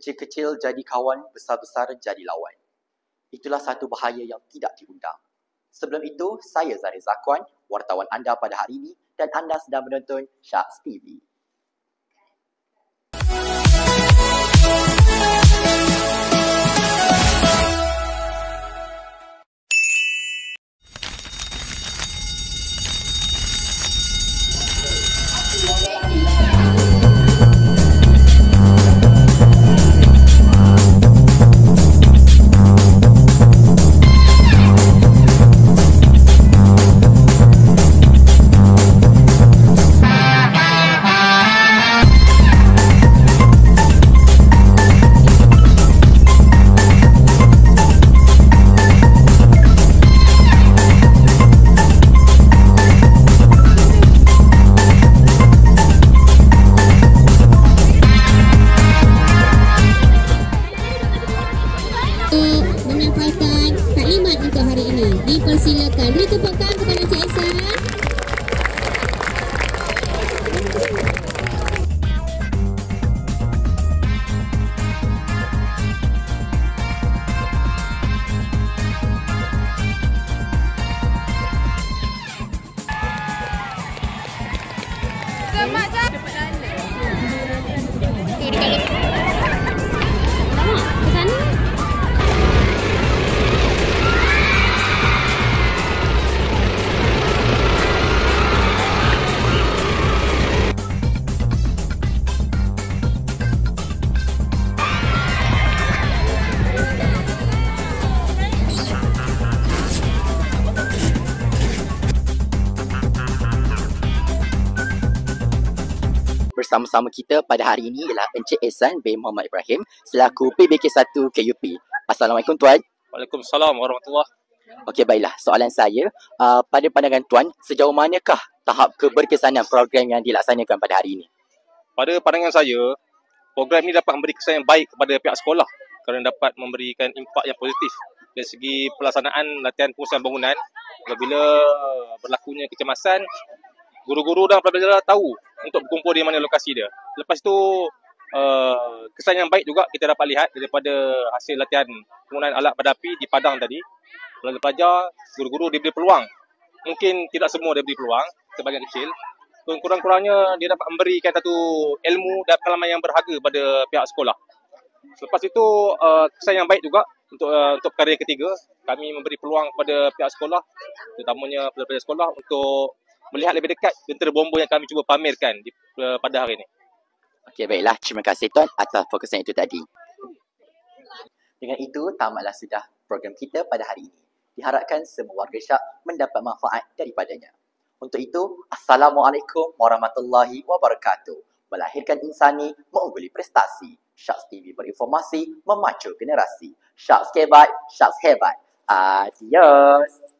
Kecil-kecil jadi kawan, besar-besar jadi lawan. Itulah satu bahaya yang tidak diundang. Sebelum itu, saya Zahir Zakwan, wartawan anda pada hari ini dan anda sedang menonton Sharks TV. Menyampaikan taklimat untuk hari ini. Dipersilakan. Beri tepukan kepada Encik Ehsan. Semacam Bersama-sama kita pada hari ini ialah Encik Ehsan bin Muhammad Ibrahim selaku PBK1 KUP. Assalamualaikum Tuan. Waalaikumsalam warahmatullahi. Okey, baiklah. Soalan saya, pada pandangan Tuan, sejauh manakah tahap keberkesanan program yang dilaksanakan pada hari ini? Pada pandangan saya, program ini dapat memberi kesan yang baik kepada pihak sekolah kerana dapat memberikan impak yang positif dari segi pelaksanaan latihan pengurusan bangunan. Apabila berlakunya kecemasan, guru-guru dan pelajar tahu untuk berkumpul di mana lokasi dia. Lepas tu, kesan yang baik juga kita dapat lihat daripada hasil latihan penggunaan alat pada api di padang tadi. Pelajar-pelajar, guru-guru diberi peluang. Mungkin tidak semua diberi peluang, sebahagian kecil. Kurang-kurangnya dia dapat memberikan satu ilmu dan pengalaman yang berharga pada pihak sekolah. Selepas itu, kesan yang baik juga untuk perkara yang ketiga, kami memberi peluang kepada pihak sekolah, terutamanya pelajar-pelajar sekolah untuk melihat lebih dekat tentera bomba yang kami cuba pamerkan pada hari ini. Okey, baiklah. Terima kasih Tuan atas fokusan itu tadi. Dengan itu, tamatlah sudah program kita pada hari ini. Diharapkan semua warga Syak mendapat manfaat daripadanya. Untuk itu, Assalamualaikum warahmatullahi wabarakatuh. Melahirkan insani, mengungguli prestasi. Sharks TV berinformasi, memacu generasi. Sharks hebat, Sharks hebat. Adios.